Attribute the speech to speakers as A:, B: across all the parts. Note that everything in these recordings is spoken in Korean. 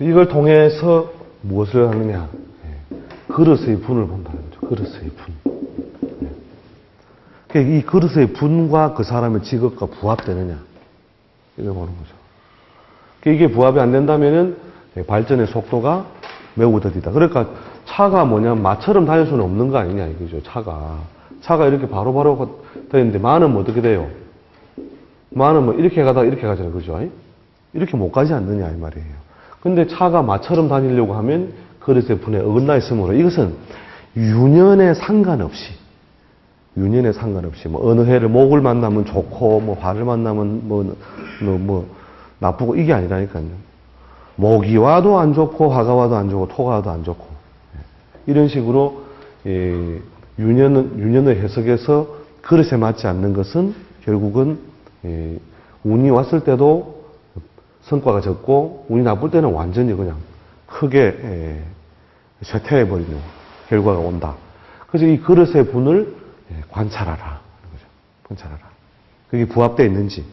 A: 이걸 통해서 무엇을 하느냐? 그릇의 분을 본다는 거죠. 그릇의 분. 이 그릇의 분과 그 사람의 직업과 부합되느냐? 이걸 보는 거죠. 이게 부합이 안 된다면은 발전의 속도가 매우 더디다. 그러니까 차가 뭐냐면 마처럼 다닐 수는 없는 거 아니냐 이거죠. 차가 이렇게 바로바로 되는데 마는 뭐 어떻게 돼요? 마는 뭐 이렇게 가다가 이렇게 가잖아요. 그죠? 이렇게 못 가지 않느냐 이 말이에요. 근데 차가 마처럼 다니려고 하면 그릇의 분에 어긋나 있으므로 이것은 유년에 상관없이 뭐 어느 해를 목을 만나면 좋고 뭐 화를 만나면 뭐 나쁘고 이게 아니라니까요. 목이 와도 안 좋고 화가 와도 안 좋고 토가 와도 안 좋고 이런 식으로 유년의 해석에서 그릇에 맞지 않는 것은 결국은 운이 왔을 때도 성과가 적고 운이 나쁠 때는 완전히 그냥 크게 쇠퇴해버리는 결과가 온다. 그래서 이 그릇의 분을 관찰하라. 관찰하라. 그게 부합되어 있는지.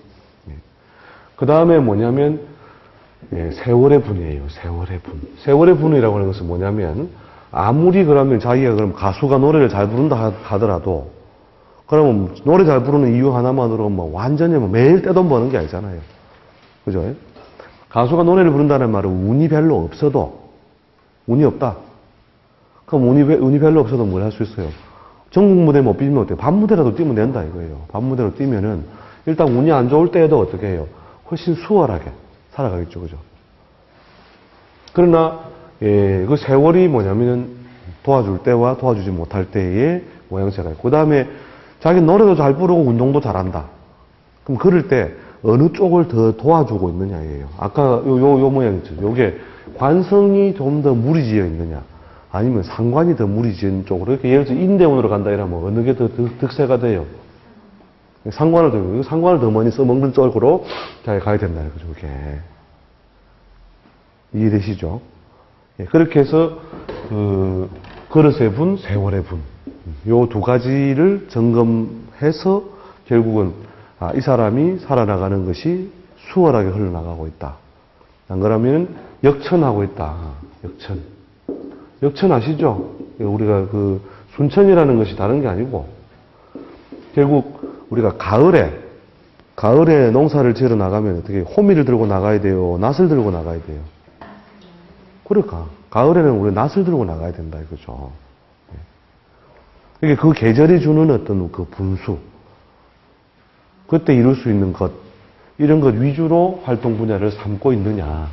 A: 그 다음에 뭐냐면 세월의 분이에요. 세월의 분. 세월의 분이라고 하는 것은 뭐냐면 아무리 그러면 자기가 그럼 가수가 노래를 잘 부른다 하더라도 그러면 노래 잘 부르는 이유 하나만으로 뭐 완전히 뭐 매일 떼돈 버는 게 아니잖아요. 그죠? 가수가 노래를 부른다는 말은 운이 별로 없어도 운이 없다. 그럼 운이 별로 없어도 뭘 할 수 있어요? 전국 무대 못 뛰면 어때요? 밤 무대라도 뛰면 된다 이거예요. 밤 무대로 뛰면은 일단 운이 안 좋을 때에도 어떻게 해요? 훨씬 수월하게 살아가겠죠. 그죠? 그러나 그 세월이 뭐냐면은 도와줄 때와 도와주지 못할 때의 모양새가 있고 그 다음에 자기 노래도 잘 부르고 운동도 잘한다. 그럼 그럴 때 어느 쪽을 더 도와주고 있느냐예요. 아까 요 모양이죠. 요게 관성이 좀 더 무리지어 있느냐 아니면 상관이 더 무리지은 쪽으로 이렇게 예를 들어 인대운으로 간다 이러면 어느 게 더 득세가 돼요? 상관을 더 많이 써먹는 쪽으로 잘 가야 된다 이거죠. 이게 이해되시죠? 그렇게 해서 그릇의 분, 세월의 분 요 두 가지를 점검해서 결국은 이 사람이 살아나가는 것이 수월하게 흘러나가고 있다. 안 그러면 역천하고 있다. 역천 아시죠? 우리가 그 순천이라는 것이 다른 게 아니고 결국 우리가 가을에 농사를 지어 나가면 어떻게 호미를 들고 나가야 돼요? 낫을 들고 나가야 돼요? 그러니까 가을에는 우리 낫을 들고 나가야 된다 이거죠. 이게 그 계절이 주는 어떤 그 분수 그때 이룰 수 있는 것 이런 것 위주로 활동 분야를 삼고 있느냐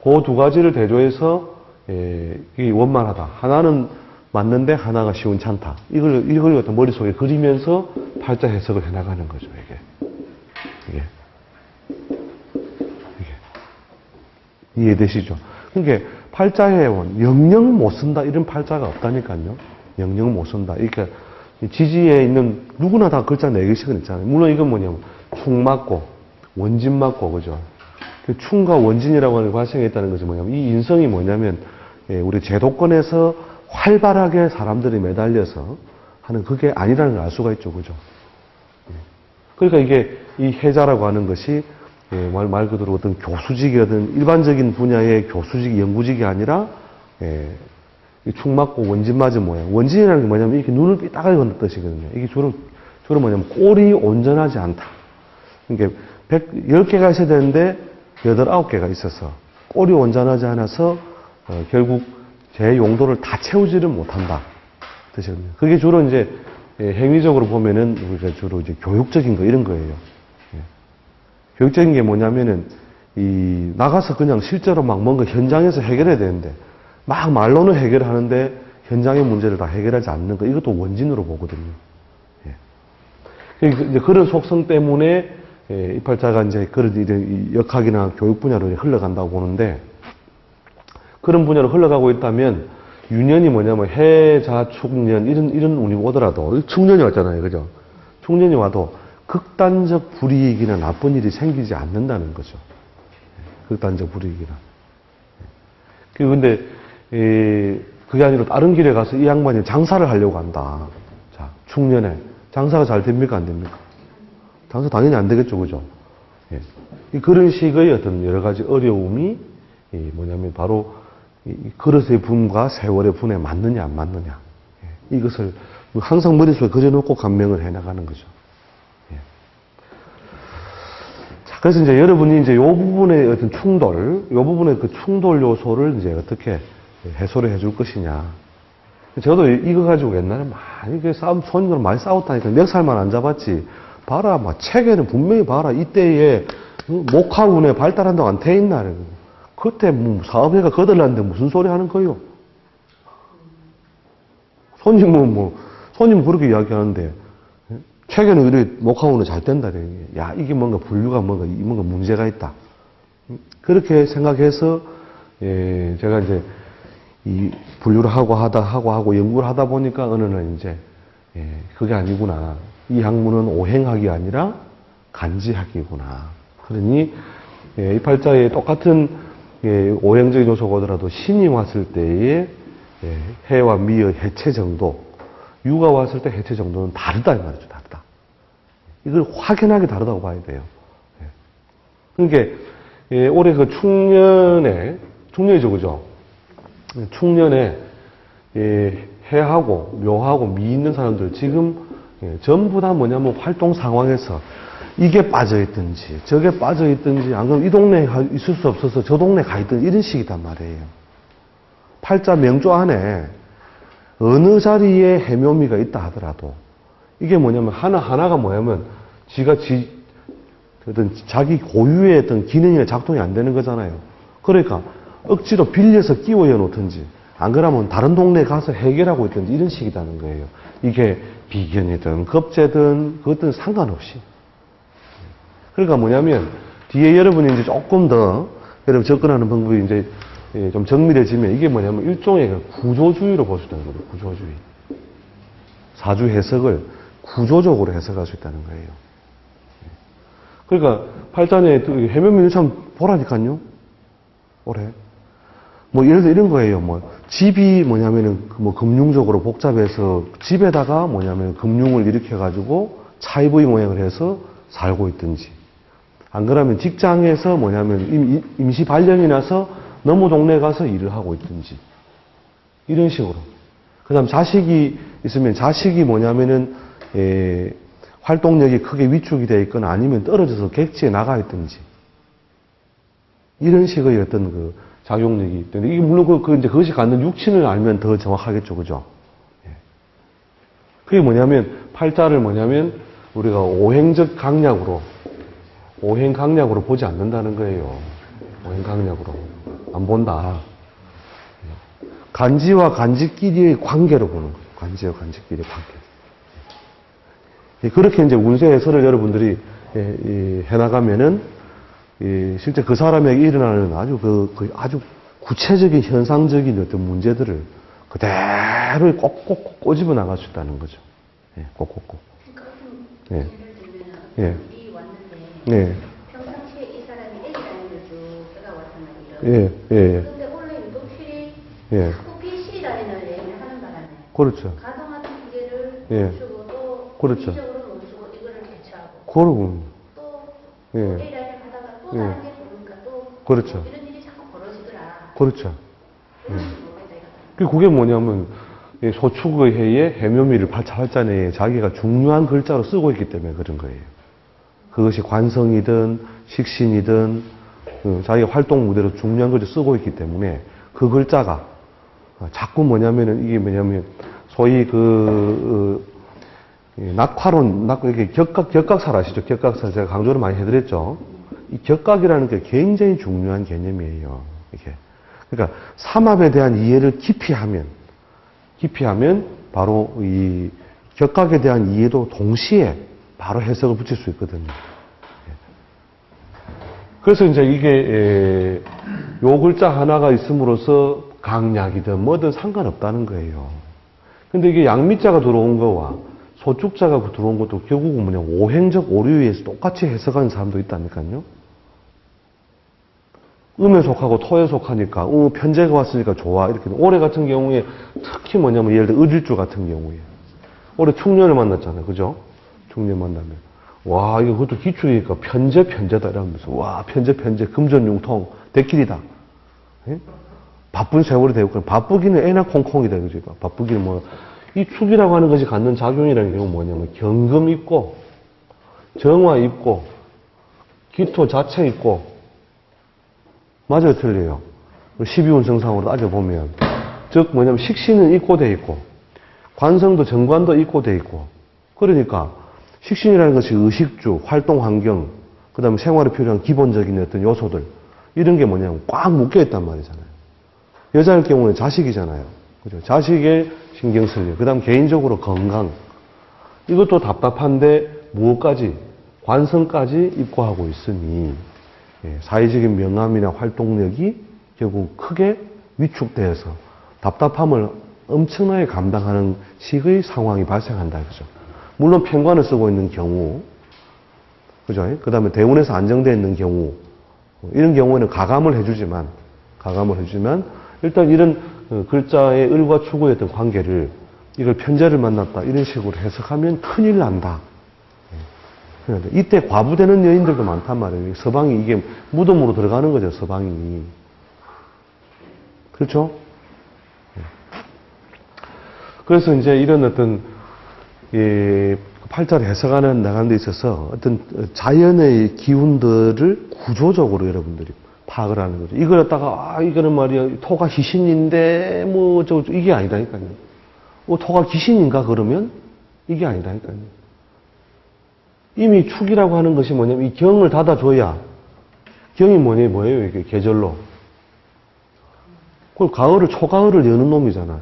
A: 그 두 가지를 대조해서 이게 원만하다. 하나는 맞는데 하나가 시원찮다. 이걸 어떤 머릿속에 그리면서 팔자 해석을 해나가는 거죠. 이게 이해되시죠? 그러니까 팔자에 영영 못 쓴다 이런 팔자가 없다니까요. 영영 못 쓴다. 그러니까 지지에 있는 누구나 다 글자 4개씩은 있잖아요. 물론 이건 뭐냐면 충 맞고 원진 맞고 그죠? 그 충과 원진이라고 하는 과정이 있다는 것이 뭐냐면 이 인성이 뭐냐면 우리 제도권에서 활발하게 사람들이 매달려서 하는 그게 아니라는 걸 알 수가 있죠. 그죠? 그러니까 이게 이 해자라고 하는 것이 말 그대로 어떤 교수직이든 일반적인 분야의 교수직, 연구직이 아니라 충 맞고 원진 맞은 모양. 원진이라는 게 뭐냐면 이렇게 눈을 삐딱하게 건는 뜻이거든요. 이게 주로 뭐냐면 꼴이 온전하지 않다. 그러니까 10개가 있어야 되는데 8, 9개가 있어서 꼴이 온전하지 않아서 결국 제 용도를 다 채우지를 못한다. 뜻이거든요. 그게 주로 이제 행위적으로 보면은 우리가 주로 이제 교육적인 거 이런 거예요. 교육적인 게 뭐냐면은 나가서 그냥 실제로 막 뭔가 현장에서 해결해야 되는데 막 말로는 해결하는데 현장의 문제를 다 해결하지 않는 거 이것도 원진으로 보거든요. 이제 그런 속성 때문에 이 팔자가 이제 그런 역학이나 교육 분야로 흘러간다고 보는데 그런 분야로 흘러가고 있다면 유년이 뭐냐면 해자 축년 이런 운이 오더라도 축년이 왔잖아요, 그죠? 축년이 와도 극단적 불이익이나 나쁜 일이 생기지 않는다는 거죠. 극단적 불이익이나. 근데 그게 아니라 다른 길에 가서 이 양반이 장사를 하려고 한다. 자, 축년에 장사가 잘 됩니까 안 됩니까? 장사 당연히 안 되겠죠, 그죠? 그런 식의 어떤 여러 가지 어려움이 뭐냐면 바로 이 그릇의 분과 세월의 분에 맞느냐 안 맞느냐, 이것을 항상 머릿속에 그려놓고 감명을 해나가는 거죠. 자, 그래서 이제 여러분이 이제 요 부분의 어떤 충돌, 요 부분의 그 충돌 요소를 이제 어떻게 해소를 해줄 것이냐. 저도 이거 가지고 옛날에 많이 손님들 많이 싸웠다니까. 멱살만 안 잡았지. 봐라, 막 책에는 분명히 봐라. 이때에 목화운에 발달한다고 안 돼 있나. 그때 뭐 사업회가 거들났는데 무슨 소리 하는 거요? 손님은 그렇게 이야기하는데, 책에는 이렇게 목화운은 잘 된다. 야, 이게 뭔가 분류가 뭔가 문제가 있다. 그렇게 생각해서, 제가 이제 이 분류를 하고 연구를 하다 보니까 어느 날 이제, 그게 아니구나. 이 학문은 오행학이 아니라 간지학이구나. 그러니, 이 팔자에 똑같은 오행적인 요소가 오더라도 신이 왔을 때의 해와 미의 해체 정도, 유가 왔을 때 해체 정도는 다르다, 이 말이죠. 다르다. 이걸 확연하게 다르다고 봐야 돼요. 그러니까, 올해 그 충년이죠, 그죠? 충년에, 해하고, 묘하고, 미 있는 사람들, 지금, 전부 다 뭐냐면 활동 상황에서 이게 빠져있든지, 저게 빠져있든지, 안 그러면 이 동네에 있을 수 없어서 저 동네에 가 있든지, 이런 식이단 말이에요. 팔자 명조 안에 어느 자리에 해묘미가 있다 하더라도, 이게 뭐냐면, 하나가 뭐냐면, 어떤 자기 고유의 어떤 기능이나 작동이 안 되는 거잖아요. 그러니까, 억지로 빌려서 끼워여 놓든지, 안 그러면 다른 동네에 가서 해결하고 있든지, 이런 식이라는 거예요. 이게 비견이든, 겁재든, 그것들은 상관없이. 그러니까 뭐냐면, 뒤에 여러분이 이제 조금 더, 여러분 접근하는 방법이 이제 좀 정밀해지면, 이게 뭐냐면, 일종의 구조주의로 볼 수 있다는 거예요. 구조주의. 사주 해석을 구조적으로 해석할 수 있다는 거예요. 그러니까, 팔자에 해묘미를 참 보라니까요. 올해. 뭐, 예를 들어 이런 거예요. 뭐, 집이 뭐냐면은, 뭐, 금융적으로 복잡해서, 집에다가 뭐냐면, 금융을 일으켜가지고, 차이부의 모양을 해서 살고 있든지, 안 그러면 직장에서 뭐냐면, 임시 발령이 나서, 너무 동네 가서 일을 하고 있든지, 이런 식으로. 그 다음 자식이 있으면, 자식이 뭐냐면은, 활동력이 크게 위축이 되어 있거나 아니면 떨어져서 객지에 나가 있든지, 이런 식의 어떤 그 작용력이 있던데, 이게 물론 이제 그것이 갖는 육친을 알면 더 정확하겠죠, 그죠? 그게 뭐냐면, 팔자를 뭐냐면, 우리가 오행 강약으로 보지 않는다는 거예요. 오행 강약으로. 안 본다. 간지와 간지끼리의 관계로 보는 거예요. 간지와 간지끼리의 관계. 그렇게 이제 운세 해설을 여러분들이 해나가면은, 실제 그 사람에게 일어나는 아주 구체적인 현상적인 어떤 문제들을 그대로 꼭꼭 꼬집어 나갈 수 있다는 거죠. 꼭꼭꼭.
B: 예를 들면 우리 왔는데 평상시에 이 사람이 애기 다니면서 해가 왔단 말이에요. 근데 원래 유독실이 자꾸 PC 다니는 얘기를 하는 바람에
A: 그렇죠.
B: 가정하던 기계를 멈추고 또
A: 그렇죠.
B: 기적으로 멈추고 이거를 대처하고
A: 그러고
B: 또 A라인을 하다가 또 다른 게 보니까 또
A: 그렇죠.
B: 이런 일이 자꾸 벌어지더라.
A: 그렇죠.
B: 이런 식으로
A: 그게 뭐냐면, 소축의 해에 해묘미를 팔자내에 자기가 중요한 글자로 쓰고 있기 때문에 그런 거예요. 그것이 관성이든, 식신이든, 자기 활동 무대로 중요한 글자 쓰고 있기 때문에 그 글자가 자꾸 뭐냐면은, 이게 뭐냐면, 소위 낙화론, 이렇게 격각살 아시죠? 격각살 제가 강조를 많이 해드렸죠? 이 격각이라는 게 굉장히 중요한 개념이에요. 이게. 그러니까 삼합에 대한 이해를 깊이 하면 바로 이 격각에 대한 이해도 동시에 바로 해석을 붙일 수 있거든요. 그래서 이제 이게 요 글자 하나가 있음으로써 강약이든 뭐든 상관없다는 거예요. 근데 이게 양미자가 들어온 거와 소축자가 들어온 것도 결국은 뭐냐, 오행적 오류에 의해서 똑같이 해석하는 사람도 있다니까요. 음에 속하고 토에 속하니까, 편제가 왔으니까 좋아. 이렇게. 올해 같은 경우에 특히 뭐냐면, 예를 들어, 을일주 같은 경우에. 올해 충년을 만났잖아요. 그죠? 충년 만나면. 와, 이거 그것도 기출이니까 편제다 이러면서 와, 편제 금전융통 대길이다. 예? 바쁜 세월이 되고 그럼 바쁘기는 애나 콩콩이다 그죠? 바쁘기는 뭐 이 축이라고 하는 것이 갖는 작용이라는 경우는 뭐냐면 경금 있고 정화 있고 기토 자체 있고 맞아요, 틀려요. 12운 정상으로 따져보면 즉 뭐냐면 식신은 입고돼 있고 관성도 정관도 입고돼 있고 그러니까 식신이라는 것이 의식주, 활동 환경, 그 다음에 생활에 필요한 기본적인 어떤 요소들 이런 게 뭐냐면 꽉 묶여 있단 말이잖아요. 여자일 경우는 자식이잖아요. 그죠? 자식에 신경 쓸 일, 그 다음 개인적으로 건강 이것도 답답한데 무엇까지? 관성까지 입고하고 있으니 사회적인 명암이나 활동력이 결국 크게 위축되어서 답답함을 엄청나게 감당하는 식의 상황이 발생한다. 그죠? 물론 편관을 쓰고 있는 경우, 그죠? 그 다음에 대운에서 안정되어 있는 경우, 이런 경우에는 가감을 해주지만, 일단 이런 글자의 을과 추구의 어떤 관계를, 이걸 편제를 만났다, 이런 식으로 해석하면 큰일 난다. 이때 과부되는 여인들도 많단 말이에요. 서방이 이게 무덤으로 들어가는 거죠, 서방이. 그렇죠? 그래서 이제 이런 어떤, 팔자를 해석하는 나가는 데 있어서 어떤 자연의 기운들을 구조적으로 여러분들이 파악을 하는 거죠. 이걸 갖다가, 이거는 말이야, 토가 귀신인데, 이게 아니다니까요. 토가 귀신인가, 그러면? 이게 아니다니까요. 이미 축이라고 하는 것이 뭐냐면, 이 경을 닫아줘야, 경이 뭐예요, 이게 계절로. 그걸 초가을을 여는 놈이잖아요.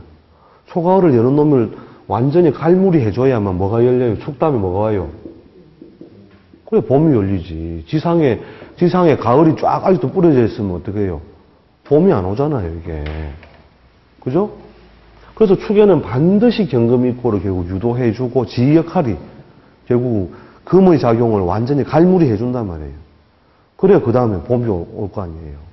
A: 초가을을 여는 놈을 완전히 갈무리 해줘야만 뭐가 열려요? 축다음에 뭐가 와요? 그래, 봄이 열리지. 지상에 가을이 쫙 아직도 뿌려져 있으면 어떡해요? 봄이 안 오잖아요, 이게. 그죠? 그래서 축에는 반드시 경금입고를 결국 유도해주고 지 역할이 결국 금의 작용을 완전히 갈무리 해준단 말이에요. 그래야 그 다음에 봄이 올 거 아니에요.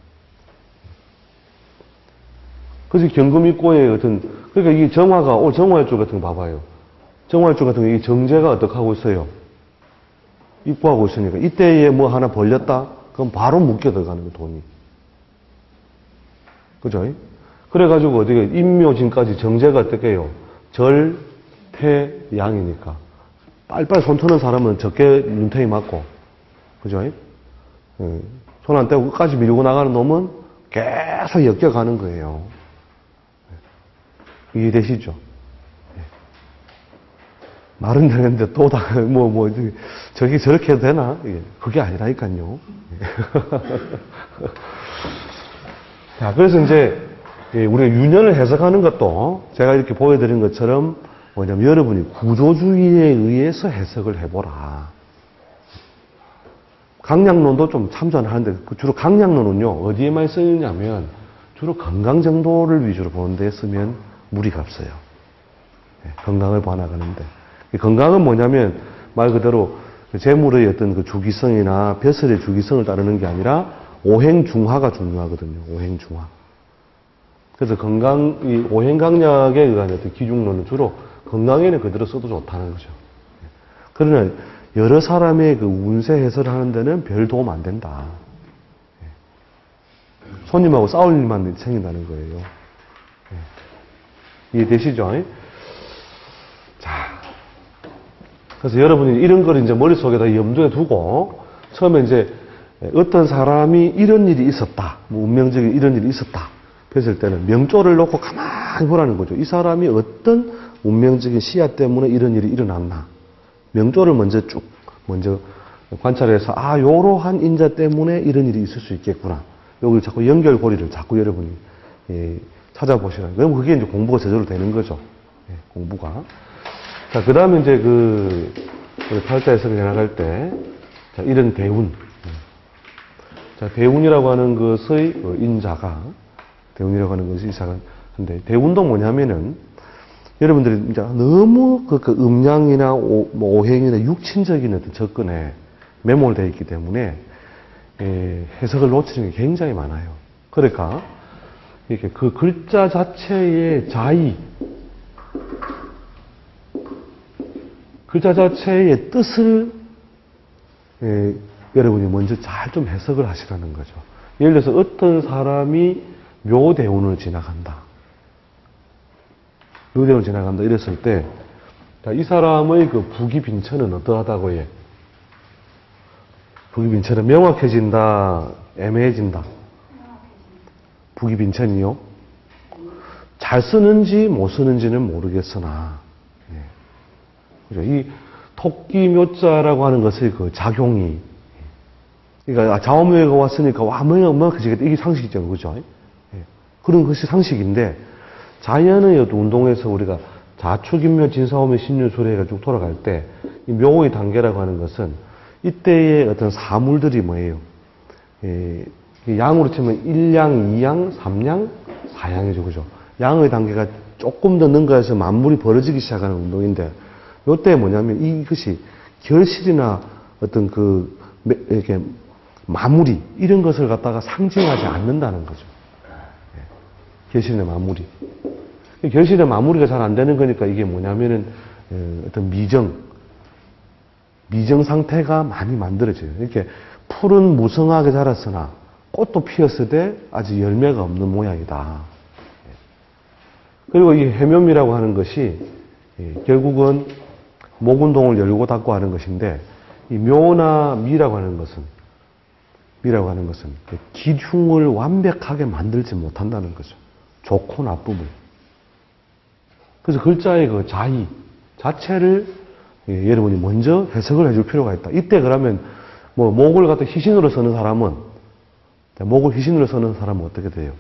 A: 그래서 경금입고의 어떤, 그러니까 이 정화가, 정화일주 같은 거 봐봐요. 정화일주 같은 거, 이 정제가 어떻게 하고 있어요? 입고하고 있으니까. 이때에 뭐 하나 벌렸다? 그럼 바로 묶여 들어가는 거, 돈이. 그죠? 그래가지고 어떻게, 임묘진까지 정제가 어떻게 해요? 절, 태, 양이니까. 빨리빨리 손 터는 사람은 적게 눈탱이 맞고. 그죠? 손 안 떼고 끝까지 밀고 나가는 놈은 계속 엮여가는 거예요. 이해되시죠? 말은 되는데 또 저기 저렇게 해도 되나? 그게 아니라니까요. 자, 그래서 이제, 우리가 유년을 해석하는 것도 제가 이렇게 보여드린 것처럼 뭐냐면 여러분이 구조주의에 의해서 해석을 해보라. 강약론도 좀 참조는 하는데 주로 강약론은요, 어디에 많이 쓰느냐면 주로 건강 정도를 위주로 보는 데 쓰면 무리가 없어요. 건강을 봐나가는데. 건강은 뭐냐면 말 그대로 재물의 어떤 그 주기성이나 벼슬의 주기성을 따르는 게 아니라 오행중화가 중요하거든요. 오행중화. 그래서 이 오행강약에 의한 어떤 기중론은 주로 건강에는 그대로 써도 좋다는 거죠. 그러나 여러 사람의 그 운세 해설을 하는 데는 별 도움 안 된다. 손님하고 싸울 일만 생긴다는 거예요. 이해되시죠? 자. 그래서 여러분이 이런 걸 이제 머릿속에다 염두에 두고, 처음에 이제 어떤 사람이 이런 일이 있었다. 운명적인 이런 일이 있었다. 그랬을 때는 명조를 놓고 가만히 보라는 거죠. 이 사람이 어떤 운명적인 시야 때문에 이런 일이 일어났나. 명조를 먼저 관찰해서, 요러한 인자 때문에 이런 일이 있을 수 있겠구나. 여기 자꾸 연결고리를 자꾸 여러분이, 찾아보시라. 그럼 그게 이제 공부가 제대로 되는 거죠. 공부가. 자, 그 다음에 이제 우리 팔자 해석을 해나갈 때, 자, 이런 대운. 자, 대운이라고 하는 것의 인자가, 근데 대운도 뭐냐면은, 여러분들이 이제 너무 그 음양이나 오행이나 육친적인 어떤 접근에 매몰되어 있기 때문에, 해석을 놓치는 게 굉장히 많아요. 그러니까, 이렇게 그 글자 자체의 자의, 글자 자체의 뜻을 여러분이 먼저 잘 좀 해석을 하시라는 거죠. 예를 들어서 어떤 사람이 묘대운을 지나간다. 묘대운을 지나간다. 이랬을 때, 자, 이 사람의 그 부기빈천은 어떠하다고 해? 부기빈천은 명확해진다, 애매해진다. 부기빈천이요. 잘 쓰는지 못 쓰는지는 모르겠으나, 예. 그죠? 이 토끼 묘자라고 하는 것의 그 작용이, 그러니까 자오묘가 왔으니까 와 뭐야 그지겠다 이게 상식이죠, 그죠? 예. 그런 것이 상식인데 자연의 어떤 운동에서 우리가 자축인묘, 진사오묘, 신유술해가 쭉 돌아갈 때 이 묘의 단계라고 하는 것은 이때의 어떤 사물들이 뭐예요? 예, 양으로 치면 1양, 2양, 3양, 4양이죠, 그죠? 양의 단계가 조금 더 능가해서 만물이 벌어지기 시작하는 운동인데, 요때 뭐냐면 이것이 결실이나 어떤 이렇게 마무리, 이런 것을 갖다가 상징하지 않는다는 거죠. 예. 결실의 마무리. 결실의 마무리가 잘 안 되는 거니까 이게 뭐냐면은, 어떤 미정 상태가 많이 만들어져요. 이렇게 풀은 무성하게 자랐으나 꽃도 피었을 때 아직 열매가 없는 모양이다. 그리고 이 해묘미라고 하는 것이 결국은 목운동을 열고 닫고 하는 것인데, 이 묘나 미라고 하는 것은 기흉을 완벽하게 만들지 못한다는 거죠. 좋고 나쁨을. 그래서 글자의 그 자의 자체를 여러분이 먼저 해석을 해줄 필요가 있다. 이때 그러면 뭐 목을 갖다 희신으로 쓰는 사람은 어떻게 돼요?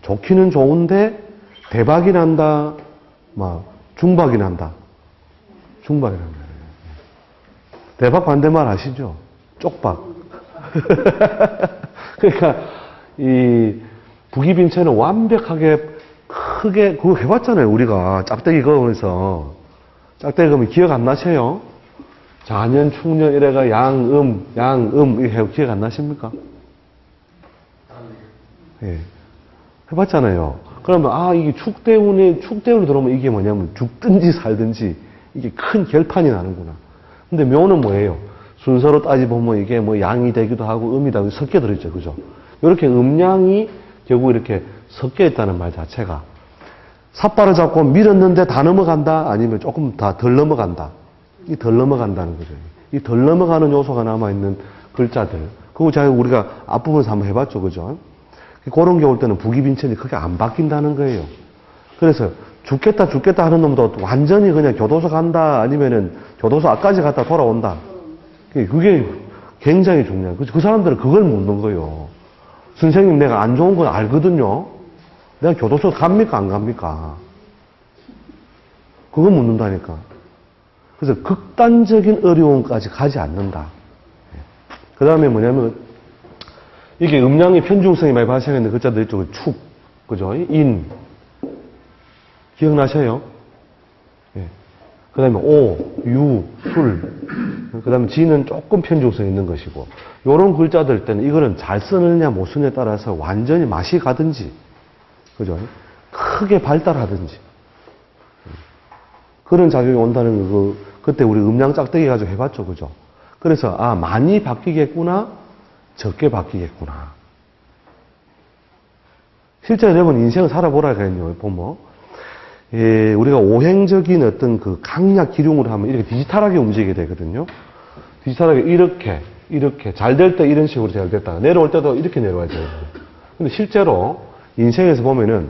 A: 좋기는 좋은데 대박이 난다, 중박이 난다. 대박 반대말 아시죠? 쪽박. 그러니까 이 부기빈천은 완벽하게 크게 그거 해봤잖아요. 우리가 짝대기 그으면서 짝대기 그으면 기억 안 나셔요? 자년, 충년 이래가 양음 이게 기억 안 나십니까? 예. 해봤잖아요. 그러면 이게 축대운이 들어오면 이게 뭐냐면 죽든지 살든지 이게 큰 결판이 나는구나. 근데 묘는 뭐예요? 순서로 따지보면 이게 뭐 양이 되기도 하고 음이다 섞여 들어있죠. 그죠? 이렇게 음양이 결국 이렇게 섞여 있다는 말 자체가 삿발을 잡고 밀었는데 다 넘어간다? 아니면 조금 다 덜 넘어간다? 이 덜 넘어간다는 거죠. 이 덜 넘어가는 요소가 남아있는 글자들. 그거 우리가 앞부분에서 한번 해봤죠. 그죠? 그런 게 올 때는 부기빈천이 크게 안 바뀐다는 거예요. 그래서 죽겠다 하는 놈도 완전히 그냥 교도소 간다, 아니면은 교도소 앞까지 갔다 돌아온다. 그게 굉장히 중요해요. 그 사람들은 그걸 묻는 거예요. 선생님, 내가 안 좋은 건 알거든요. 내가 교도소 갑니까, 안 갑니까? 그거 묻는다니까. 그래서 극단적인 어려움까지 가지 않는다. 그 다음에 뭐냐면, 이게 음양의 편중성이 많이 발생했는데, 글자들 있죠. 축, 그죠? 인. 기억나셔요? 예. 그 다음에 오, 유, 술. 그 다음에 지는 조금 편중성이 있는 것이고, 요런 글자들 때는 이거는 잘 쓰느냐 못 쓰느냐에 따라서 완전히 맛이 가든지, 그죠? 크게 발달하든지. 그런 작용이 온다는 거, 그때 우리 음양 짝대기 가지고 해봤죠. 그죠? 그래서, 많이 바뀌겠구나, 적게 바뀌겠구나. 실제 여러분 인생을 살아보라니까요, 보면. 우리가 오행적인 어떤 그 강약 기lum으로 하면 이렇게 디지털하게 움직이게 되거든요. 디지털하게 이렇게 잘 될 때 이런 식으로 잘 됐다가 내려올 때도 이렇게 내려와야 돼요. 근데 실제로 인생에서 보면은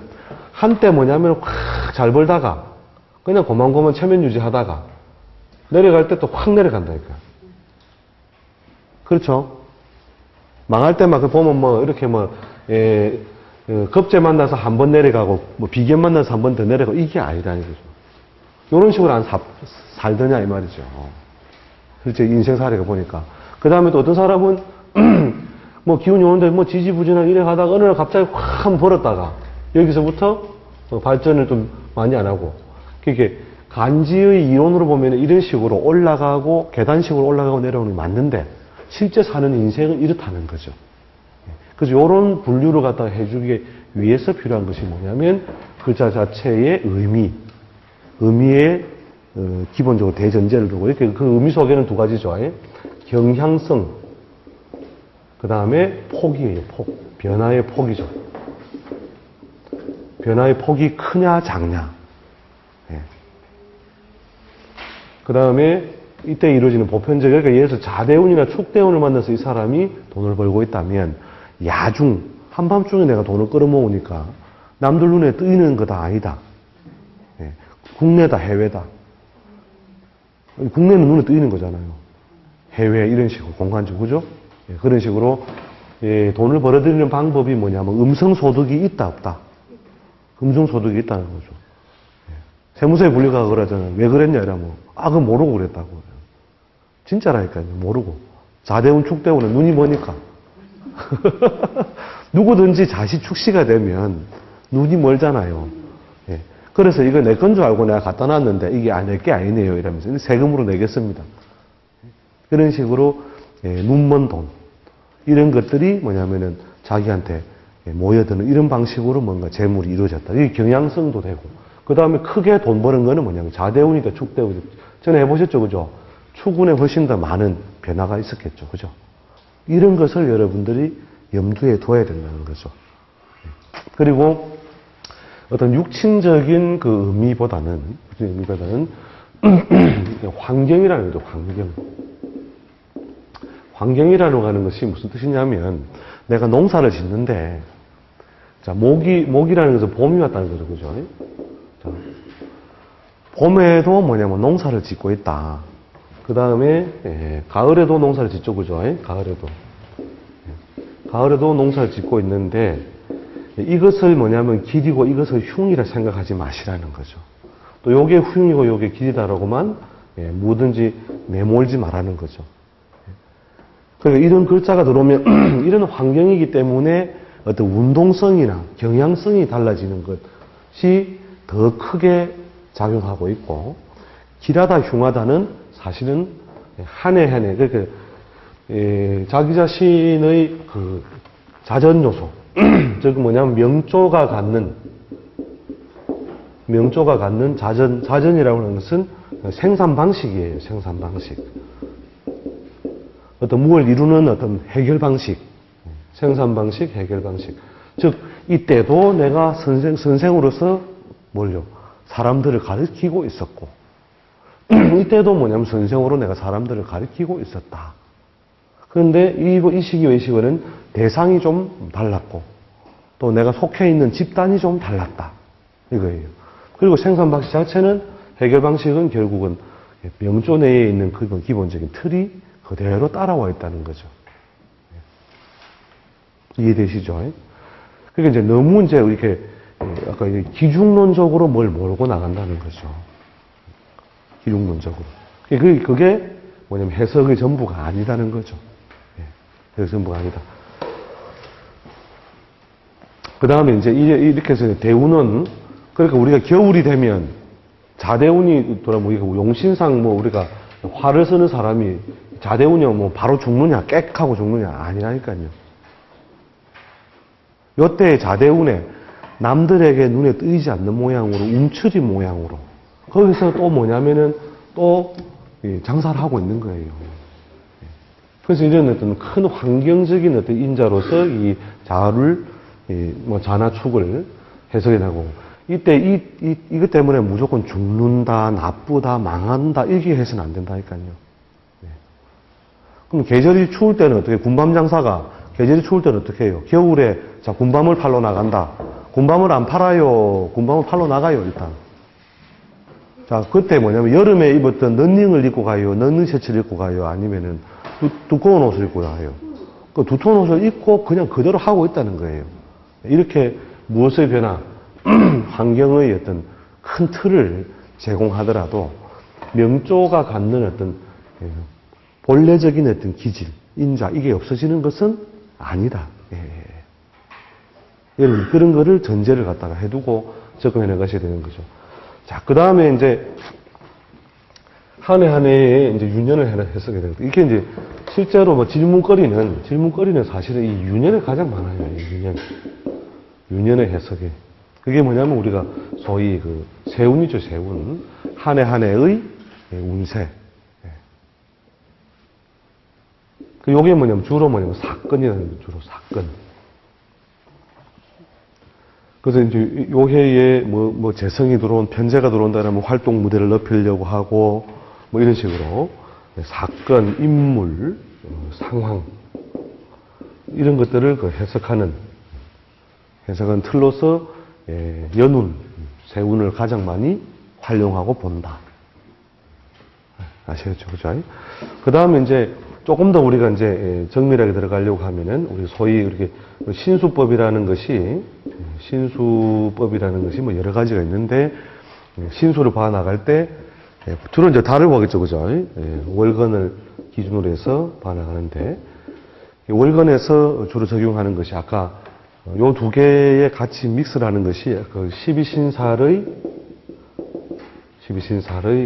A: 한때 뭐냐면 확 잘 벌다가 그냥 고만고만 체면 유지하다가 내려갈 때 또 확 내려간다니까. 그렇죠? 망할 때 막 보면 이렇게 급제 만나서 한 번 내려가고, 비견 만나서 한 번 더 내려가고, 이게 아니라는 거죠. 이런 식으로 안 살더냐, 이 말이죠. 실제 인생 사례가 보니까. 그 다음에 또 어떤 사람은, 기운이 오는데, 지지부진하게 이래 가다가, 어느 날 갑자기 확 한번 벌었다가, 여기서부터 발전을 좀 많이 안 하고, 그게 간지의 이론으로 보면 이런 식으로 올라가고, 계단식으로 올라가고 내려오는 게 맞는데, 실제 사는 인생은 이렇다는 거죠. 그래서 이런 분류를 갖다가 해주기 위해서 필요한 것이 뭐냐면 글자 자체의 의미의 기본적으로 대전제를 두고 이렇게 그 의미 속에는 두 가지죠. 경향성, 그 다음에 폭이에요. 폭. 변화의 폭이죠. 변화의 폭이 크냐 작냐. 예. 그 다음에 이때 이루어지는 보편적, 그러니까 예를 들어서 자대운이나 축대운을 만나서 이 사람이 돈을 벌고 있다면 야중, 한밤중에 내가 돈을 끌어모으니까 남들 눈에 뜨이는 거 다 아니다. 예. 국내다 해외다. 국내는 눈에 뜨이는 거잖아요. 해외 이런 식으로 공간적, 그죠? 예. 그런 식으로 예. 돈을 벌어들이는 방법이 뭐냐면 음성소득이 있다 없다. 음성소득이 있다는 거죠. 예. 세무서에 분리가 그러잖아요. 왜 그랬냐 이러면 그건 모르고 그랬다고. 진짜라니까요. 모르고. 자대운, 축대운은 눈이 머니까. 누구든지 자시 축시가 되면 눈이 멀잖아요. 예. 그래서 이거 내 건 줄 알고 내가 갖다 놨는데 이게 내 게 아니네요. 이러면서 세금으로 내겠습니다. 그런 식으로 예, 눈먼 돈. 이런 것들이 뭐냐면은 자기한테 모여드는 이런 방식으로 뭔가 재물이 이루어졌다. 이게 경향성도 되고. 그 다음에 크게 돈 버는 거는 뭐냐면 자대운이다, 축대운이다. 전에 해보셨죠, 그죠? 축운에 훨씬 더 많은 변화가 있었겠죠, 그죠? 이런 것을 여러분들이 염두에 둬야 된다는 거죠. 그리고 어떤 육친적인 그 의미보다는 환경이라는 거죠, 환경. 환경이라고 하는 것이 무슨 뜻이냐면, 내가 농사를 짓는데, 자, 모기라는 것은 봄이 왔다는 거죠, 그죠? 자, 봄에도 뭐냐면 농사를 짓고 있다. 그 다음에, 가을에도 농사를 짓죠, 그죠? 가을에도. 가을에도 농사를 짓고 있는데, 이것을 뭐냐면 길이고 이것을 흉이라 생각하지 마시라는 거죠. 또 요게 흉이고 요게 길이다라고만 뭐든지 내몰지 말라는 거죠. 그러니까 이런 글자가 들어오면 이런 환경이기 때문에 어떤 운동성이나 경향성이 달라지는 것이 더 크게 작용하고 있고, 길하다 흉하다는 사실은 한 해 한 해 그러니까 자기 자신의 그 자전 요소 즉 뭐냐면 명조가 갖는 자전이라고 하는 것은 생산 방식이에요. 생산 방식. 어떤 무엇을 이루는 어떤 해결 방식. 생산 방식, 해결 방식. 즉 이때도 내가 선생으로서 뭘요? 사람들을 가르치고 있었고 이때도 뭐냐면 선생으로 내가 사람들을 가르치고 있었다. 그런데 이 시기와 이 시기는 대상이 좀 달랐고 또 내가 속해 있는 집단이 좀 달랐다. 이거예요. 그리고 생산 방식 자체는 해결 방식은 결국은 명조 내에 있는 그 기본적인 틀이 그대로 따라와 있다는 거죠. 이해되시죠? 그러니까 이제 너무 이제 이렇게 아까 기중론적으로 뭘 몰고 나간다는 거죠. 기중론적으로. 그게 뭐냐면 해석의 전부가 아니다는 거죠. 해석의 전부가 아니다. 그 다음에 이제 이렇게 해서 대운은 그러니까 우리가 겨울이 되면 자대운이 돌아오면 용신상 우리가 화를 쓰는 사람이 자대운이 바로 죽느냐 깨끗하고 죽느냐 아니라니까요. 요때 자대운에 남들에게 눈에 띄지 않는 모양으로 움츠린 모양으로 거기서 또 뭐냐면은 또 장사를 하고 있는 거예요. 그래서 이런 어떤 큰 환경적인 어떤 인자로서 이 자를 자나축을 해석해 나고 이때 이것 때문에 무조건 죽는다, 나쁘다, 망한다 이렇게 해서는 안 된다니까요. 그럼 계절이 추울 때는 어떻게 군밤 장사가 계절이 추울 때는 어떻게 해요? 겨울에 자 군밤을 팔러 나간다. 군밤을 안 팔아요. 군밤을 팔러 나가요 일단. 자 그때 뭐냐면 여름에 입었던 런닝을 입고 가요. 런닝 셔츠를 입고 가요. 아니면은 두꺼운 옷을 입고 가요. 그 두꺼운 옷을 입고 그냥 그대로 하고 있다는 거예요. 이렇게 무엇의 변화, 환경의 어떤 큰 틀을 제공하더라도 명조가 갖는 어떤 본래적인 어떤 기질, 인자 이게 없어지는 것은 아니다. 여러분 그런 거를 전제를 갖다가 해두고 접근해 나가셔야 되는 거죠. 자, 그 다음에 이제 한 해 한 해에 이제 윤년을 해석해야 되거든요. 이게 이제 실제로 질문거리는 사실은 이 윤년에 가장 많아요. 이 윤년의 해석이. 그게 뭐냐면 우리가 소위 그 세운이죠, 세운. 한 해 한 해의 운세. 요게 뭐냐면 주로 사건이라는 거죠. 주로 사건. 그래서 이제 요 해에 뭐 재성이 들어온 편제가 들어온다면 활동 무대를 넓히려고 하고 뭐 이런 식으로 사건, 인물, 상황 이런 것들을 해석하는 틀로서 연운, 세운을 가장 많이 활용하고 본다. 아시겠죠? 그죠? 그 다음에 이제 조금 더 우리가 이제 정밀하게 들어가려고 하면은 우리 소위 이렇게 신수법이라는 것이 뭐 여러 가지가 있는데 신수를 봐 나갈 때 주로 이제 달을 보겠죠. 그죠? 월간을 기준으로 해서 봐 나가는데 월간에서 주로 적용하는 것이 아까 요 두 개의 같이 믹스를 하는 것이 그 12신살의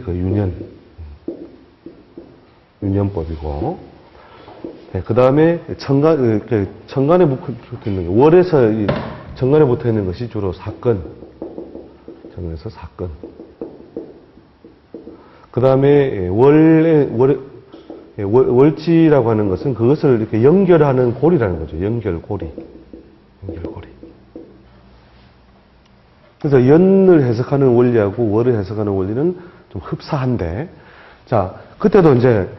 A: 그 윤년법이고, 그 다음에 천간에 붙어 있는 게, 월에서 천간에 붙어 있는 것이 주로 사건, 천간에서 사건. 그 다음에 월지라고 하는 것은 그것을 이렇게 연결하는 고리라는 거죠. 연결고리. 그래서 연을 해석하는 원리하고 월을 해석하는 원리는 좀 흡사한데, 자, 그때도 이제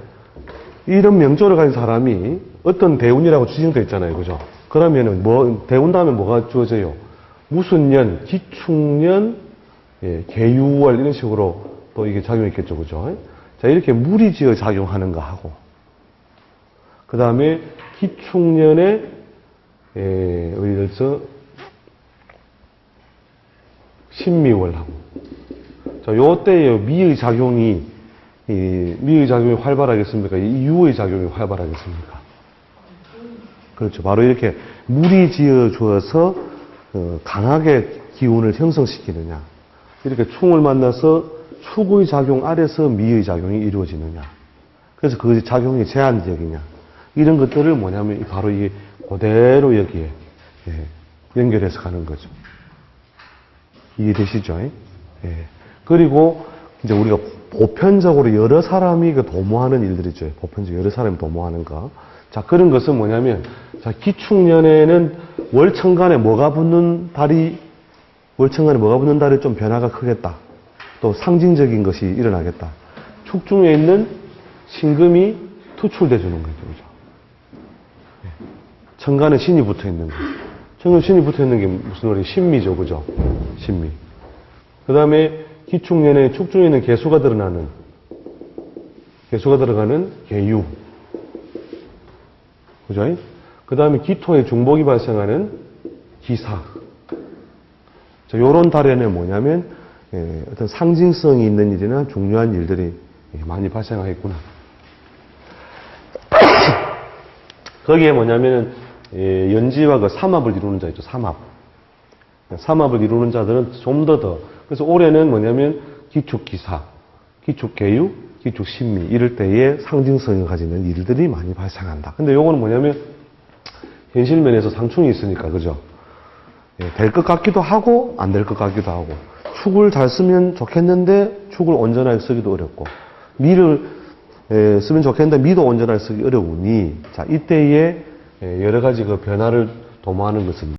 A: 이런 명조를 가진 사람이 어떤 대운이라고 지정되어 있잖아요. 그죠? 그러면은 대운 다음에 뭐가 주어져요? 무슨 년, 기축년, 계유월 이런 식으로 또 이게 작용이 있겠죠. 그죠? 자, 이렇게 무리지어 작용하는가 하고, 그 다음에 기축년에, 예를 들어서 신미월하고, 자, 요때에 미의 작용이 활발하겠습니까? 이 유의 작용이 활발하겠습니까? 그렇죠. 바로 이렇게 물이 지어 주어서 강하게 기운을 형성시키느냐, 이렇게 충을 만나서 축의 작용 아래서 미의 작용이 이루어지느냐, 그래서 그 작용이 제한적이냐, 이런 것들을 뭐냐면 바로 이게 그대로 여기에 연결해서 가는 거죠. 이해되시죠? 그리고 이제 우리가 보편적으로 여러 사람이 도모하는 일들이죠. 보편적으로 여러 사람이 도모하는 거. 자, 그런 것은 뭐냐면, 자, 기축년에는 월천간에 뭐가 붙는 달이 좀 변화가 크겠다. 또 상징적인 것이 일어나겠다. 축중에 있는 신금이 투출돼 주는 거죠. 그죠? 천간에 신이 붙어 있는 거. 천간에 신이 붙어 있는 게 무슨 말이에요? 신미죠. 그죠? 신미. 그 다음에 기축년에 축중에 있는 개수가 들어가는 계유. 그죠? 그 다음에 기토에 중복이 발생하는 기사. 자, 요런 달에는 뭐냐면, 어떤 상징성이 있는 일이나 중요한 일들이 많이 발생하겠구나. 거기에 뭐냐면은, 연지와 그 삼합을 이루는 자 있죠. 삼합을 이루는 자들은 좀 더. 그래서 올해는 뭐냐면 기축기사, 기축계유, 기축신미 이럴 때에 상징성을 가지는 일들이 많이 발생한다. 근데 요거는 뭐냐면 현실면에서 상충이 있으니까, 그죠? 될 것 같기도 하고 안 될 것 같기도 하고, 축을 잘 쓰면 좋겠는데 축을 온전하게 쓰기도 어렵고, 미를 쓰면 좋겠는데 미도 온전하게 쓰기 어려우니, 자, 이때에 여러 가지 그 변화를 도모하는 것은